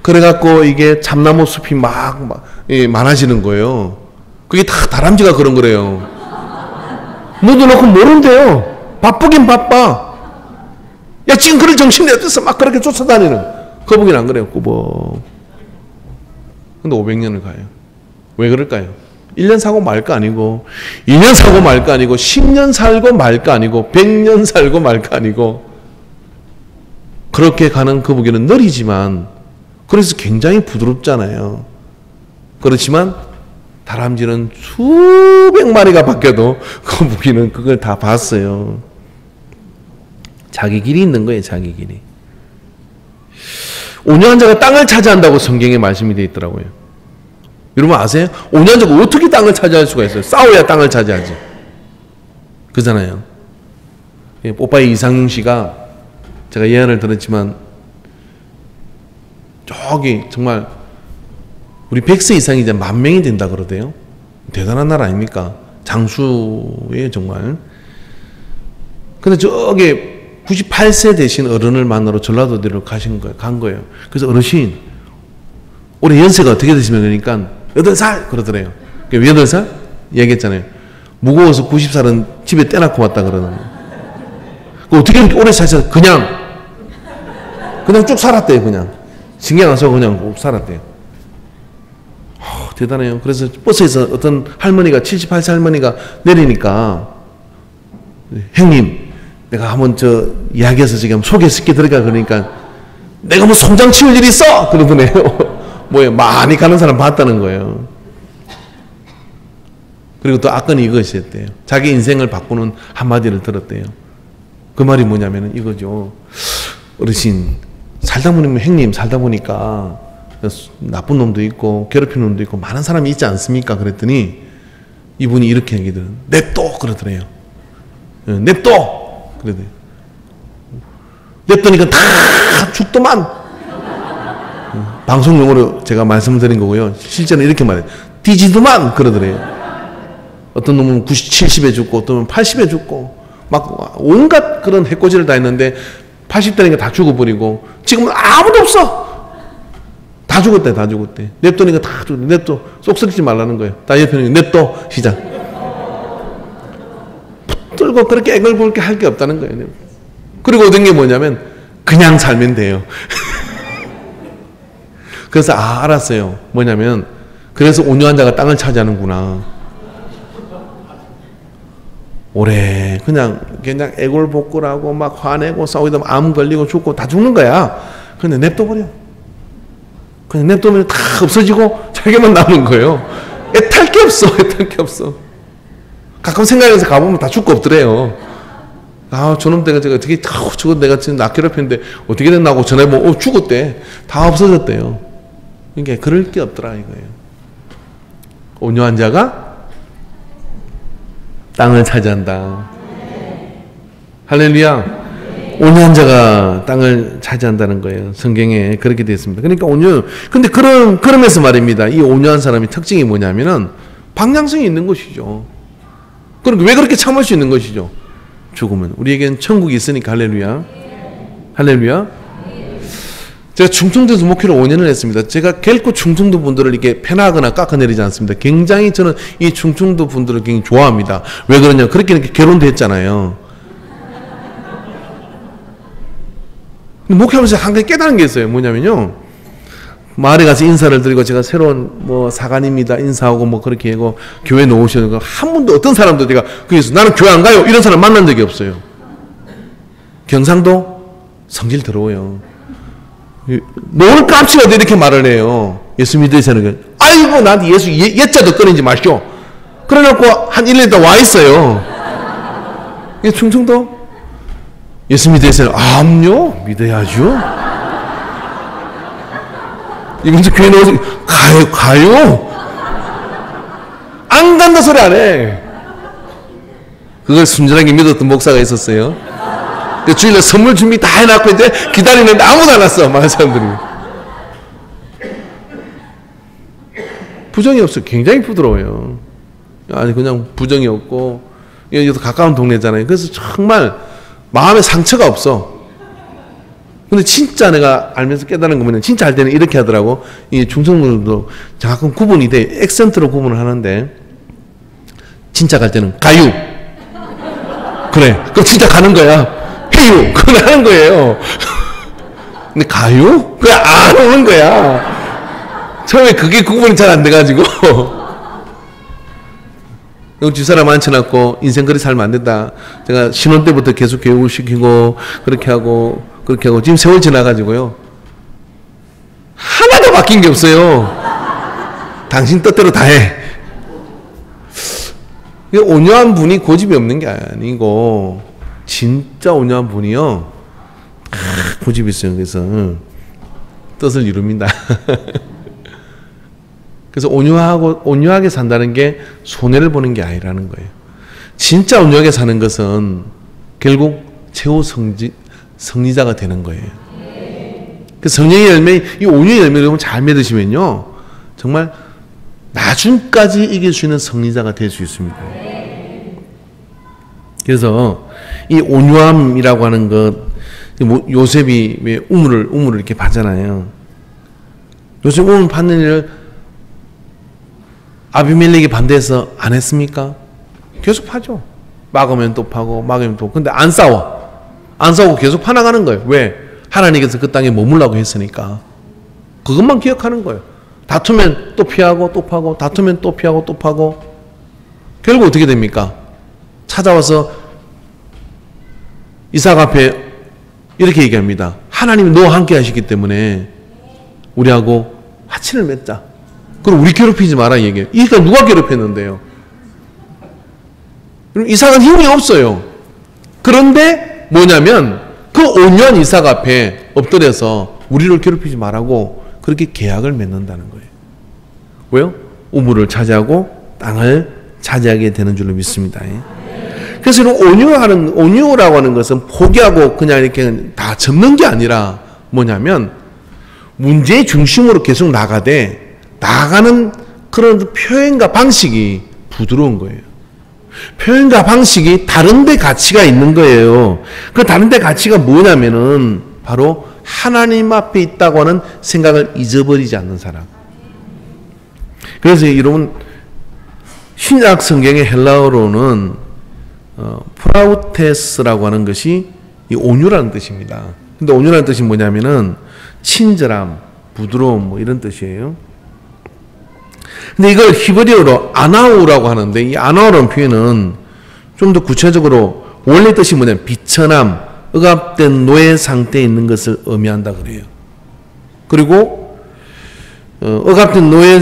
그래갖고 이게 참나무 숲이 막 많아지는 거예요. 그게 다 다람쥐가 그런 거래요. 묻어놓고 모른대요. 바쁘긴 바빠. 야, 지금 그럴 정신이 어땠어? 막 그렇게 쫓아다니는. 거북이는 안 그래요. 꾸벅. 근데 500년을 가요. 왜 그럴까요? 1년 사고 말 거 아니고, 2년 사고 말 거 아니고, 10년 살고 말 거 아니고, 100년 살고 말 거 아니고, 그렇게 가는 거북이는 느리지만, 그래서 굉장히 부드럽잖아요. 그렇지만, 다람쥐는 수백 마리가 바뀌어도 거북이는 그걸 다 봤어요. 자기 길이 있는 거예요, 자기 길이. 온유한 자가 땅을 차지한다고 성경에 말씀이 되어 있더라고요. 여러분 아세요? 온유한 자가 어떻게 땅을 차지할 수가 있어요? 싸워야 땅을 차지하지. 그잖아요. 뽀빠이 이상윤 씨가 제가 예언을 들었지만 저기 정말 우리 100세 이상이 이제 10,000명이 된다 그러대요. 대단한 나라 아닙니까? 장수예요, 정말. 근데 저기 98세 되신 어른을 만나러 전라도대로 간 거예요. 그래서 어르신, 올해 연세가 어떻게 되시면 그러니까 8살! 그러더래요. 8살? 얘기했잖아요. 무거워서 90살은 집에 떼놓고 왔다 그러는 거예요. 어떻게 이렇게 오래 사셔서 그냥 쭉 살았대요, 그냥. 신경 안 쓰고 그냥 쭉 살았대요. 대단해요. 그래서 버스에서 어떤 할머니가 78세 할머니가 내리니까 형님 내가 한번 저 이야기해서 지금 소개시켜 드릴까 그러니까 내가 뭐 송장 치울 일이 있어 그러더네요. 뭐예요? 많이 가는 사람 봤다는 거예요. 그리고 또 악건이 이것이었대요. 자기 인생을 바꾸는 한마디를 들었대요. 그 말이 뭐냐면은 이거죠. 어르신 살다 보면 형님 살다 보니까 나쁜 놈도 있고 괴롭히는 놈도 있고 많은 사람이 있지 않습니까? 그랬더니 이분이 이렇게 얘기를 냅둬 그러더래요. 냅둬 그러더래요. 냅두니까 다 죽더만. 방송용어로 제가 말씀드린 거고요. 실제는 이렇게 말해요. 뒤지더만 그러더래요. 어떤 놈은 70에 죽고 어떤 놈은 80에 죽고 막 온갖 그런 해코지를 다 했는데 80대니까 다 죽어버리고 지금은 아무도 없어. 다 죽었대, 다 죽었대. 냅두니까 다 죽었대. 냅둬. 쏙 썩지 말라는 거예요. 다 옆에는 냅둬. 시작. 붙들고 그렇게 애걸굴게 할 게 없다는 거예요. 그리고 얻은 게 뭐냐면 그냥 살면 돼요. 그래서 알았어요. 뭐냐면 그래서 온유한 자가 땅을 차지하는구나. 오래 그냥 애골복골하고 막 화내고 싸우다 암 걸리고 죽고 다 죽는 거야. 근데 냅둬버려. 그냥 냅두면 다 없어지고 자기만 남은 거예요. 애탈 게 없어. 애탈 게 없어. 가끔 생각해서 가보면 다 죽고 없더래요. 아, 저놈 내가 어떻게 저거 내가 지금 나 괴롭혔는데 어떻게 됐나고 전화해보면 죽었대. 다 없어졌대요. 그러니까 그럴 게 없더라 이거예요. 온유한 자가 땅을 차지한다. 할렐루야. 온유한 자가 땅을 차지한다는 거예요. 성경에 그렇게 되어 있습니다. 그러니까 근데 그러면서 말입니다. 이 온유한 사람의 특징이 뭐냐면은 방향성이 있는 것이죠. 그러니까 왜 그렇게 참을 수 있는 것이죠? 죽으면. 우리에겐 천국이 있으니까 할렐루야. 할렐루야. 제가 충청도에서 목회를 5년을 했습니다. 제가 결코 충청도 분들을 이렇게 편하거나 깎아내리지 않습니다. 굉장히 저는 이 충청도 분들을 굉장히 좋아합니다. 왜 그러냐? 그렇게 결혼도 했잖아요. 목회하면서 한 가지 깨달은 게 있어요. 뭐냐면요. 마을에 가서 인사를 드리고 제가 새로운 사관입니다. 인사하고 그렇게 하고 교회 놓으시는 한 번도 어떤 사람도 제가 그래서 나는 교회 안 가요. 이런 사람 만난 적이 없어요. 경상도 성질 더러워요. 너를 깜찍하다 이렇게 말을 해요. 예수 믿으시는 아이고 나한테 예수 예자도 꺼내지 마시오. 그래놓고 한 1년 있다 와 있어요. 이게 충청도 예수 믿으시는 암요 믿어야죠. 이분들 교회 나오서 가요. 안 간다 소리 안 해. 그걸 순전하게 믿었던 목사가 있었어요. 주일날 선물 준비 다 해놨고 이제 기다리는데 아무도 안 왔어. 많은 사람들이. 부정이 없어요. 굉장히 부드러워요. 아니 그냥 부정이 없고 여기도 가까운 동네잖아요. 그래서 정말 마음에 상처가 없어. 근데 진짜 내가 알면서 깨달은 거 보면 진짜 할 때는 이렇게 하더라고. 이 중성분들도 가끔 구분이 돼. 액센트로 구분을 하는데 진짜 갈 때는 가유. 그래. 그럼 진짜 가는 거야. 해요. 그건 하는 거예요. 근데 가요? 그냥 안 오는 거야. 처음에 그게 구분이 잘 안 돼가지고. 집사람 앉혀놨고 인생 그리 살면 안 된다. 제가 신혼 때부터 계속 교육을 시키고 그렇게 하고 지금 세월 지나가지고요. 하나도 바뀐 게 없어요. 당신 뜻대로 다 해. 온유한 분이 고집이 없는 게 아니고 진짜 온유한 분이요. 고집이 있어요. 그래서 뜻을 이룹니다. 그래서 온유하게 산다는 게 손해를 보는 게 아니라는 거예요. 진짜 온유하게 사는 것은 결국 최후 승리자가 되는 거예요. 그 성령의 열매, 이 온유의 열매를 여러분 잘 맺으시면요. 정말 나중까지 이길 수 있는 승리자가 될 수 있습니다. 그래서 이 온유함이라고 하는 것, 요셉이 왜 우물을 이렇게 파잖아요. 요셉 우물 파는 일을 아비멜렉이 반대해서 안 했습니까? 계속 파죠. 막으면 또 파고, 막으면 또. 근데 안 싸워. 안 싸우고 계속 파나가는 거예요. 왜? 하나님께서 그 땅에 머물라고 했으니까. 그것만 기억하는 거예요. 다투면 또 피하고, 또 파고, 다투면 또 피하고, 또 파고. 결국 어떻게 됩니까? 찾아와서 이삭 앞에 이렇게 얘기합니다. 하나님이 너와 함께 하시기 때문에 우리하고 화친을 맺자. 그럼 우리 괴롭히지 마라 얘기해요. 이삭 누가 괴롭혔는데요? 이삭은 힘이 없어요. 그런데 뭐냐면 그 온유한 이삭 앞에 엎드려서 우리를 괴롭히지 말라고 그렇게 계약을 맺는다는 거예요. 왜요? 우물을 차지하고 땅을 차지하게 되는 줄로 믿습니다. 그래서 온유라고 하는 것은 포기하고 그냥 이렇게 다 접는 게 아니라 뭐냐면 문제의 중심으로 계속 나가는 그런 표현과 방식이 부드러운 거예요. 표현과 방식이 다른데 가치가 있는 거예요. 그 다른데 가치가 뭐냐면은 바로 하나님 앞에 있다고 하는 생각을 잊어버리지 않는 사람. 그래서 여러분 신약 성경의 헬라어로는 프라우테스라고 하는 것이 이 온유라는 뜻입니다. 근데 온유라는 뜻이 뭐냐면은 친절함, 부드러움 이런 뜻이에요. 근데 이걸 히브리어로 아나우라고 하는데 이 아나우라는 표현은 좀 더 구체적으로 원래 뜻이 뭐냐면 비천함, 억압된 노예 상태에 있는 것을 의미한다 그래요. 그리고 억압된 노예,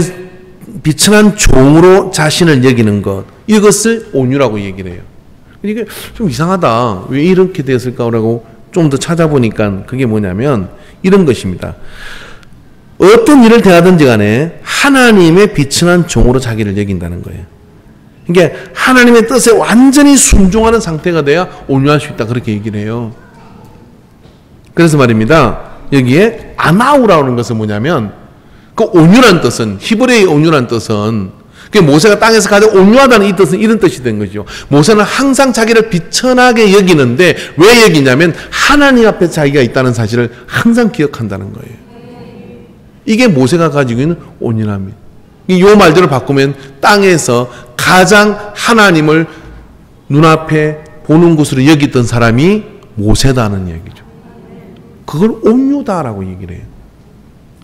비천한 종으로 자신을 여기는 것, 이것을 온유라고 얘기를 해요. 이게 좀 이상하다. 왜 이렇게 되었을까라고 좀 더 찾아보니까 그게 뭐냐면 이런 것입니다. 어떤 일을 대하든지 간에 하나님의 비천한 종으로 자기를 여긴다는 거예요. 그러니까 하나님의 뜻에 완전히 순종하는 상태가 돼야 온유할 수 있다. 그렇게 얘기를 해요. 그래서 말입니다. 여기에 아나우라는 것은 뭐냐면 그 온유란 뜻은 히브리의 온유란 뜻은 그 모세가 땅에서 가장 온유하다는 이 뜻은 이런 뜻이 된 거죠. 모세는 항상 자기를 비천하게 여기는데 왜 여기냐면 하나님 앞에 자기가 있다는 사실을 항상 기억한다는 거예요. 이게 모세가 가지고 있는 온유함이에요. 이 말들을 바꾸면 땅에서 가장 하나님을 눈앞에 보는 것으로 여기던 사람이 모세다는 얘기죠. 그걸 온유다라고 얘기를 해요.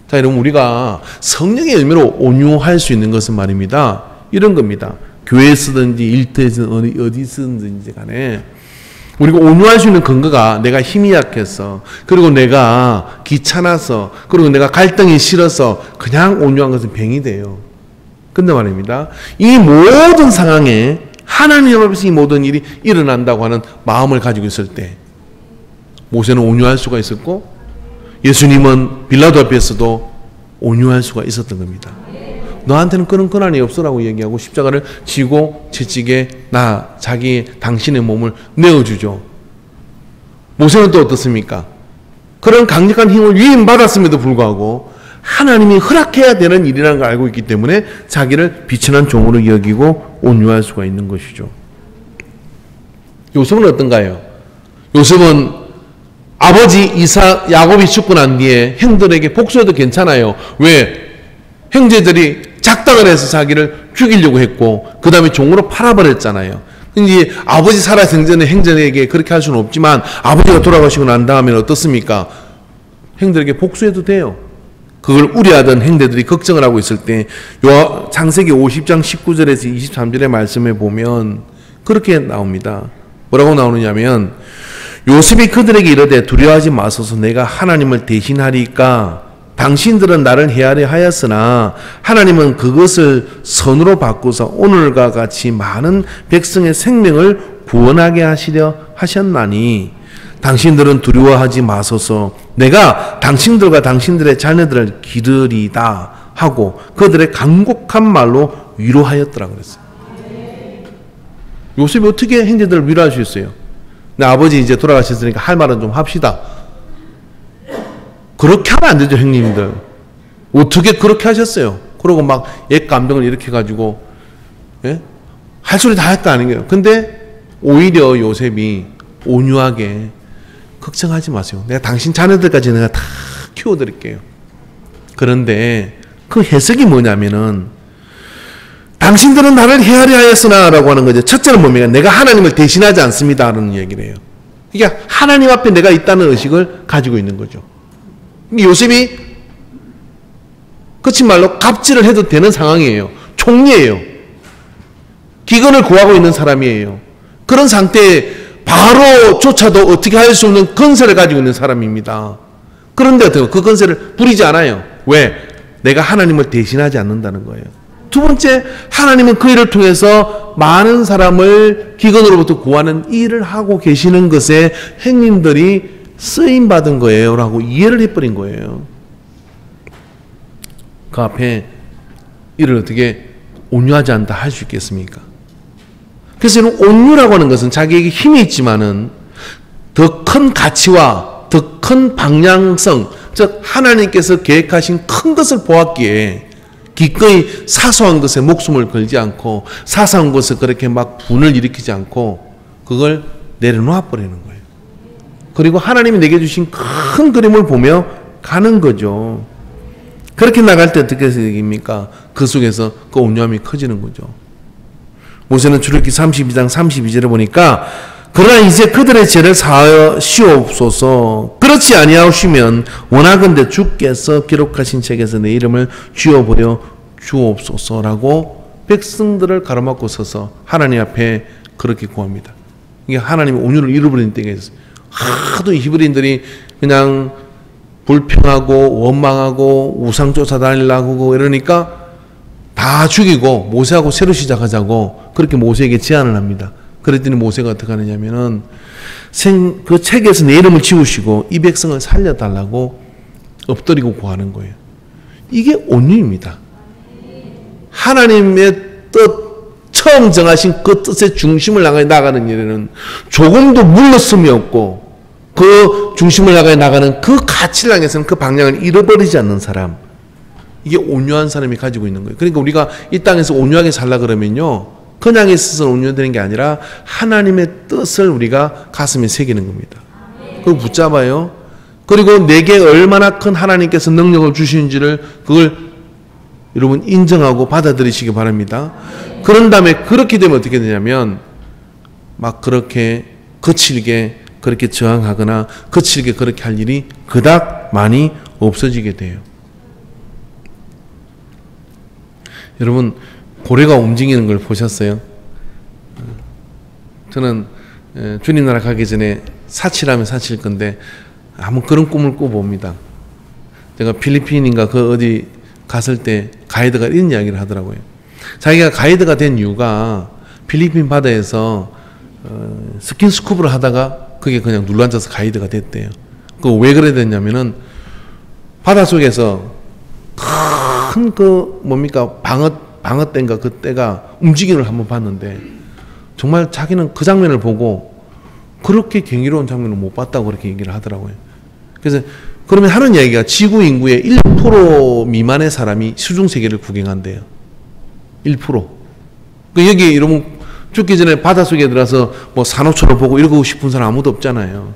자, 여러분 우리가 성령의 열매로 온유할 수 있는 것은 말입니다. 이런 겁니다. 교회에 쓰든지 일터에서든 어디 쓰든지 간에 우리가 온유할 수 있는 근거가 내가 힘이 약해서, 그리고 내가 귀찮아서, 그리고 내가 갈등이 싫어서 그냥 온유한 것은 병이 돼요. 근데 말입니다. 이 모든 상황에 하나님 앞에서 이 모든 일이 일어난다고 하는 마음을 가지고 있을 때 모세는 온유할 수가 있었고 예수님은 빌라도 앞에서도 온유할 수가 있었던 겁니다. 너한테는 그런 권한이 없어라고 얘기하고 십자가를 지고 채찍에 당신의 몸을 내어주죠. 모세는 또 어떻습니까? 그런 강력한 힘을 위임받았음에도 불구하고 하나님이 허락해야 되는 일이라는 걸 알고 있기 때문에 자기를 비천한 종으로 여기고 온유할 수가 있는 것이죠. 요셉은 어떤가요? 요셉은 아버지 야곱이 죽고 난 뒤에 형들에게 복수해도 괜찮아요. 왜? 형제들이 작당을 해서 자기를 죽이려고 했고 그 다음에 종으로 팔아버렸잖아요. 이제 아버지 살아있는 형제에게 그렇게 할 수는 없지만 아버지가 돌아가시고 난 다음에 어떻습니까? 형들에게 복수해도 돼요. 그걸 우려하던 형제들이 걱정을 하고 있을 때 창세기 50장 19절에서 23절의 말씀에 보면 그렇게 나옵니다. 뭐라고 나오느냐면 요셉이 그들에게 이르되 두려워하지 마소서 내가 하나님을 대신하리까 당신들은 나를 헤아려 하였으나 하나님은 그것을 선으로 바꾸사 오늘과 같이 많은 백성의 생명을 구원하게 하시려 하셨나니 당신들은 두려워하지 마소서 내가 당신들과 당신들의 자녀들을 기르리다 하고 그들의 간곡한 말로 위로하였더라 그랬어요. 요셉이 어떻게 형제들을 위로할 수 있어요? 내 아버지 이제 돌아가셨으니까 할 말은 좀 합시다. 그렇게 하면 안 되죠, 형님들. 어떻게 그렇게 하셨어요? 그러고 막 옛 감정을 일으켜가지고, 예? 할 소리 다 했다 아닌 거예요. 근데 오히려 요셉이 온유하게 걱정하지 마세요. 내가 당신 자녀들까지 내가 다 키워드릴게요. 그런데 그 해석이 뭐냐면은 당신들은 나를 헤아려 하였으나 라고 하는 거죠. 첫째는 뭡니까? 내가 하나님을 대신하지 않습니다. 라는 얘기를 해요. 그러니까 하나님 앞에 내가 있다는 의식을 가지고 있는 거죠. 요셉이 그치 말로 갑질을 해도 되는 상황이에요. 총리예요. 기근을 구하고 있는 사람이에요. 그런 상태에 바로조차도 어떻게 할 수 없는 건설을 가지고 있는 사람입니다. 그런데 어떻게 그 건설을 부리지 않아요. 왜? 내가 하나님을 대신하지 않는다는 거예요. 두 번째, 하나님은 그 일을 통해서 많은 사람을 기근으로부터 구하는 일을 하고 계시는 것에 형님들이 쓰임받은 거예요 라고 이해를 해버린 거예요. 그 앞에 이를 어떻게 온유하지 않다 할 수 있겠습니까? 그래서 온유라고 하는 것은 자기에게 힘이 있지만은 더 큰 가치와 더 큰 방향성, 즉 하나님께서 계획하신 큰 것을 보았기에 기꺼이 사소한 것에 목숨을 걸지 않고 사소한 것에 그렇게 막 분을 일으키지 않고 그걸 내려놓아 버리는 거예요. 그리고 하나님이 내게 주신 큰 그림을 보며 가는 거죠. 그렇게 나갈 때 어떻게 되겠습니까? 그 속에서 그 온유함이 커지는 거죠. 모세는 출애굽기 32장 32절에 보니까 그러나 이제 그들의 죄를 사하시옵소서 그렇지 아니하시면 원하건대 주께서 기록하신 책에서 내 이름을 지워버려 주옵소서라고 백성들을 가로막고 서서 하나님 앞에 그렇게 구합니다. 이게 하나님의 온유를 잃어버리는 때가 있어요. 하도 히브리인들이 그냥 불평하고 원망하고 우상 쫓아다니려고 이러니까 다 죽이고 모세하고 새로 시작하자고 그렇게 모세에게 제안을 합니다. 그랬더니 모세가 어떻게 하느냐면은 그 책에서 내 이름을 지우시고 이 백성을 살려달라고 엎드리고 구하는 거예요. 이게 온유입니다. 하나님의 뜻 처음 정하신 그 뜻의 중심을 향해 나가는 일에는 조금도 물러섬이 없고 그 중심을 향해 나가는 그 가치를 향해서는 그 방향을 잃어버리지 않는 사람. 이게 온유한 사람이 가지고 있는 거예요. 그러니까 우리가 이 땅에서 온유하게 살라 그러면요, 그냥 있어서 온유되는 게 아니라 하나님의 뜻을 우리가 가슴에 새기는 겁니다. 그걸 붙잡아요. 그리고 내게 얼마나 큰 하나님께서 능력을 주시는지를 그걸 여러분 인정하고 받아들이시기 바랍니다. 그런 다음에 그렇게 되면 어떻게 되냐면 막 그렇게 거칠게 그렇게 저항하거나 거칠게 그렇게 할 일이 그닥 많이 없어지게 돼요. 여러분, 고래가 움직이는 걸 보셨어요? 저는 주님 나라 가기 전에 사치라면 사칠 건데 한번 그런 꿈을 꿔봅니다. 제가 필리핀인가 그 어디 갔을 때 가이드가 이런 이야기를 하더라고요. 자기가 가이드가 된 이유가 필리핀 바다에서 스킨스쿠버를 하다가 그게 그냥 눌러앉아서 가이드가 됐대요. 그 왜 그래 됐냐면은 바닷속에서 큰 그 뭡니까 방어대인가 그 떼가 움직임을 한번 봤는데 정말 자기는 그 장면을 보고 그렇게 경이로운 장면을 못 봤다고 그렇게 얘기를 하더라고요. 그래서 그러면 하는 이야기가 지구 인구의 1% 미만의 사람이 수중세계를 구경한대요. 1%. 그 여기 여러분 죽기 전에 바닷속에 들어가서 뭐 산호초를 보고 이러고 싶은 사람 아무도 없잖아요.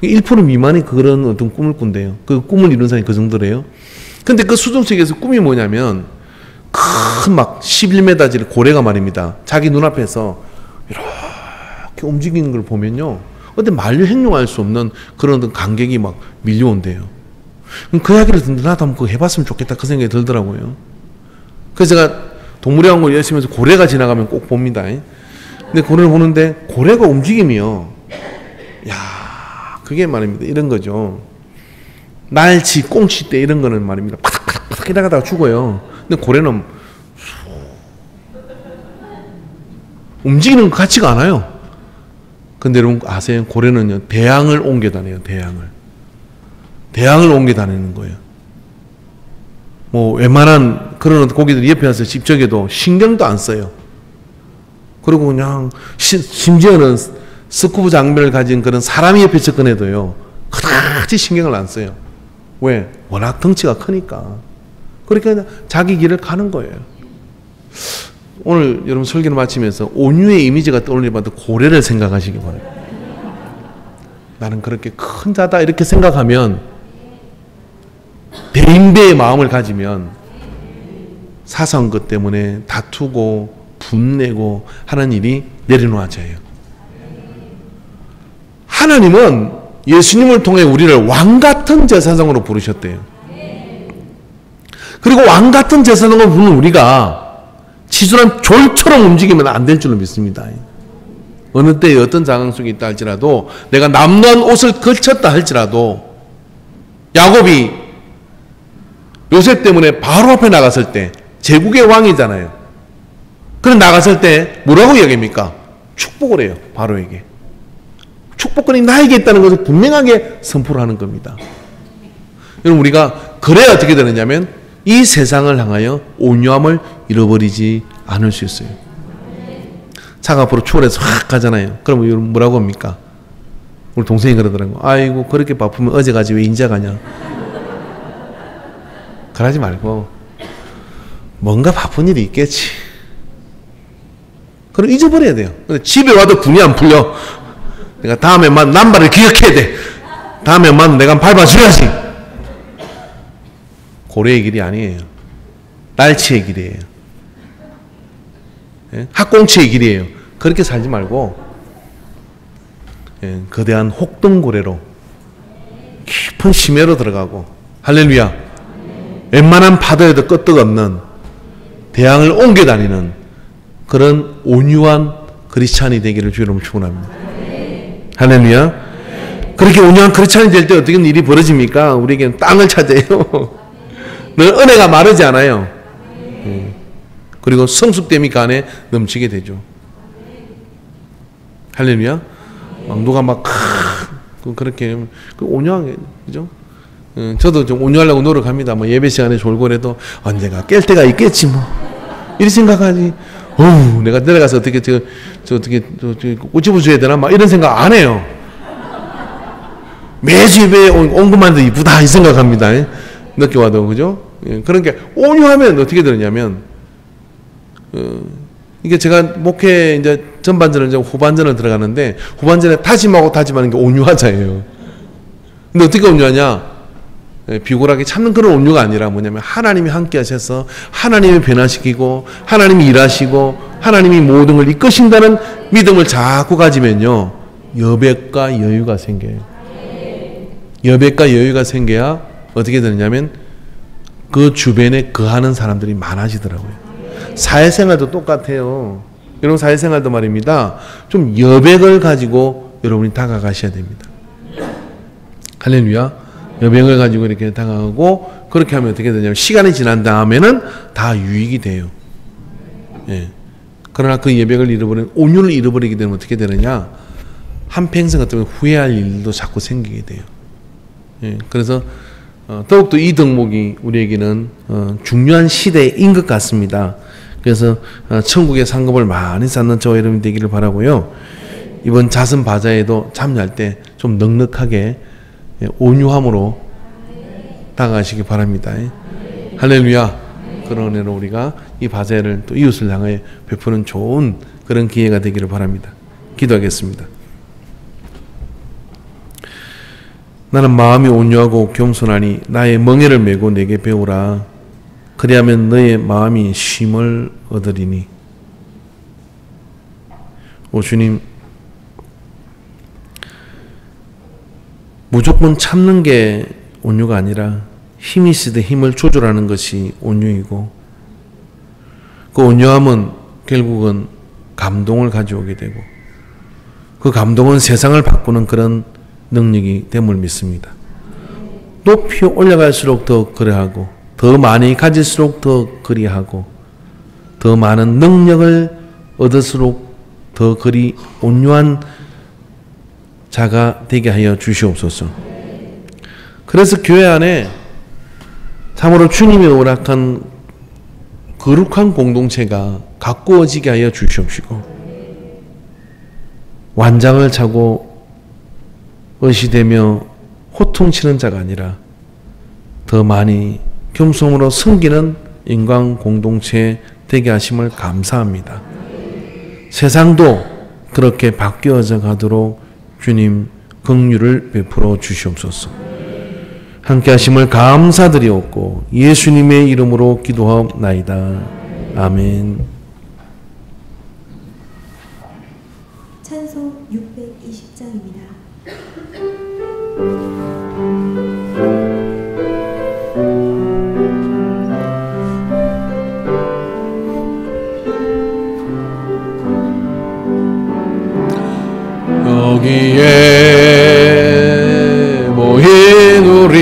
1% 미만이 그런 어떤 꿈을 꾼대요. 그 꿈을 이룬 사람이 그 정도래요. 근데 그 수중세계에서 꿈이 뭐냐면 큰 막 11m짜리 고래가 말입니다. 자기 눈앞에서 이렇게 움직이는 걸 보면요, 근데 말로 행동할 수 없는 그런 어떤 감격이 막 밀려온대요. 그 이야기를 듣는데 나도 한번 그거 해봤으면 좋겠다 그 생각이 들더라고요. 그래서 제가 동물의왕국을 열심히 해서 고래가 지나가면 꼭 봅니다. 근데 고래를 보는데 고래가 움직임이요, 야, 그게 말입니다. 이런 거죠. 날치, 꽁치 때 이런 거는 말입니다. 파닥파닥 이러다가 죽어요. 근데 고래는 움직이는 것 같지가 않아요. 근데 여러분 아세요? 고래는요, 대양을 옮겨 다녀요. 대양을 옮겨 다니는 거예요. 뭐 웬만한 그런 고기들 옆에 와서 집적해도 신경도 안 써요. 그리고 그냥 심지어는 스쿠버 장비를 가진 그런 사람이 옆에 접근해도요, 그다지 신경을 안 써요. 왜? 워낙 덩치가 크니까. 그러니까 자기 길을 가는 거예요. 오늘 여러분 설교를 마치면서 온유의 이미지가 떠올리면 고래를 생각하시기 바랍니다. 나는 그렇게 큰 자다 이렇게 생각하면, 대인배의 마음을 가지면 사소한 것 때문에 다투고 분내고 하는 일이 내려놓아져요. 하나님은 예수님을 통해 우리를 왕같은 제사장으로 부르셨대요. 그리고 왕같은 제사장으로 부르는 우리가 치졸한 졸처럼 움직이면 안 될 줄로 믿습니다. 어느 때에 어떤 상황 속에 있다 할지라도, 내가 남는 옷을 걸쳤다 할지라도, 야곱이 요셉 때문에 바로 앞에 나갔을 때, 제국의 왕이잖아요. 그래 나갔을 때 뭐라고 이야기합니까? 축복을 해요. 바로에게. 축복권이 나에게 있다는 것을 분명하게 선포를 하는 겁니다. 여러분, 우리가 그래야 어떻게 되느냐면 이 세상을 향하여 온유함을 잃어버리지 않을 수 있어요. 차가 앞으로 출발해서 확 가잖아요. 그럼 여러분 뭐라고 합니까? 우리 동생이 그러더라고요. 아이고 그렇게 바쁘면 어제 가지 왜 인제 가냐. 그러지 말고 뭔가 바쁜 일이 있겠지. 그럼 잊어버려야 돼요. 근데 집에 와도 분이 안 풀려. 내가 다음에 남발을 기억해야 돼. 다음에 내가 밟아줘야지. 고래의 길이 아니에요. 날치의 길이에요. 예? 학꽁치의 길이에요. 그렇게 살지 말고 거대한 혹등고래로 깊은 심해로 들어가고, 할렐루야, 웬만한 파도에도 끄떡없는 대양을 옮겨 다니는 그런 온유한 크리스찬이 되기를 주의 이름으로 축원합니다. 할렐루야. 그렇게 온유한 크리스찬이 될 때 어떻게 일이 벌어집니까? 우리에게는 땅을 차지해요. 늘 은혜가 마르지 않아요. 그리고 성숙됨이 그 안에 넘치게 되죠. 할렐루야. 누가 막 그렇게 온유하게, 그죠? 저도 좀 온유하려고 노력합니다. 뭐 예배 시간에 졸고래도 언젠가 깰 때가 있겠지 뭐 이렇게 생각하지. 내가 내려가서 어떻게 꼬집어 줘야 되나 막 이런 생각 안 해요. 매주 예배에 온 것만도 이쁘다 이 생각합니다. 늦게 와도 그죠? 그러니까 온유하면 어떻게 되느냐면 이게 제가 목회 이제 전반전을 이제 후반전을 들어가는데 후반전에 다짐하고 다짐하는 게 온유하자예요. 근데 어떻게 온유하냐? 비굴하게 참는 그런 온유가 아니라 뭐냐면 하나님이 함께 하셔서 하나님이 변화시키고 하나님이 일하시고 하나님이 모든 걸 이끄신다는 믿음을 자꾸 가지면요 여백과 여유가 생겨요. 여백과 여유가 생겨야 어떻게 되느냐면 그 주변에 거하는 사람들이 많아지더라고요. 사회생활도 똑같아요. 여러분 사회생활도 말입니다. 좀 여백을 가지고 여러분이 다가가셔야 됩니다. 할렐루야. 여백을 가지고 이렇게 다가가고 그렇게 하면 어떻게 되냐면 시간이 지난 다음에는 다 유익이 돼요. 예. 그러나 그 여백을 잃어버리는 온유를 잃어버리게 되면 어떻게 되느냐? 한평생 어쩌면 후회할 일도 자꾸 생기게 돼요. 예. 그래서 더욱더 이 덕목이 우리에게는 중요한 시대인 것 같습니다. 그래서 천국의 상급을 많이 쌓는 저와 여러분이 되기를 바라고요. 이번 자선 바자에도 참여할 때 좀 넉넉하게 온유함으로 다가가시기 바랍니다. 할렐루야. 그런 은혜로 우리가 이 바자회를 또 이웃을 향하여 베푸는 좋은 그런 기회가 되기를 바랍니다. 기도하겠습니다. 나는 마음이 온유하고 겸손하니 나의 멍에를 메고 내게 배우라. 그리하면 너의 마음이 쉼을 얻으리니. 오 주님, 무조건 참는 게 온유가 아니라 힘이 있을 때 힘을 조절하는 것이 온유이고 그 온유함은 결국은 감동을 가져오게 되고 그 감동은 세상을 바꾸는 그런 능력이 됨을 믿습니다. 높이 올라갈수록 더 그리하고 더 많이 가질수록 더 그리하고 더 많은 능력을 얻을수록 더 그리 온유한 자가 되게 하여 주시옵소서. 그래서 교회 안에 참으로 주님이 허락한 거룩한 공동체가 가꾸어지게 하여 주시옵시고 완장을 차고 의시되며 호통치는 자가 아니라 더 많이 겸손으로 섬기는 인간 공동체 되게 하심을 감사합니다. 세상도 그렇게 바뀌어져 가도록 주님 긍휼을 베풀어 주시옵소서. 함께 하심을 감사드리옵고 예수님의 이름으로 기도하옵나이다. 아멘. 찬송 620장입니다. 여기에 모인 우리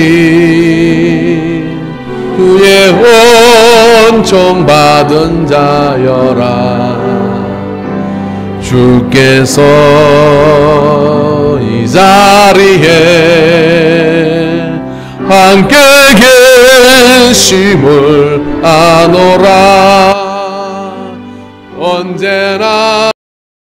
주의 원총 받은 자여라. 주께서 이 자리에 함께 계심을 아노라.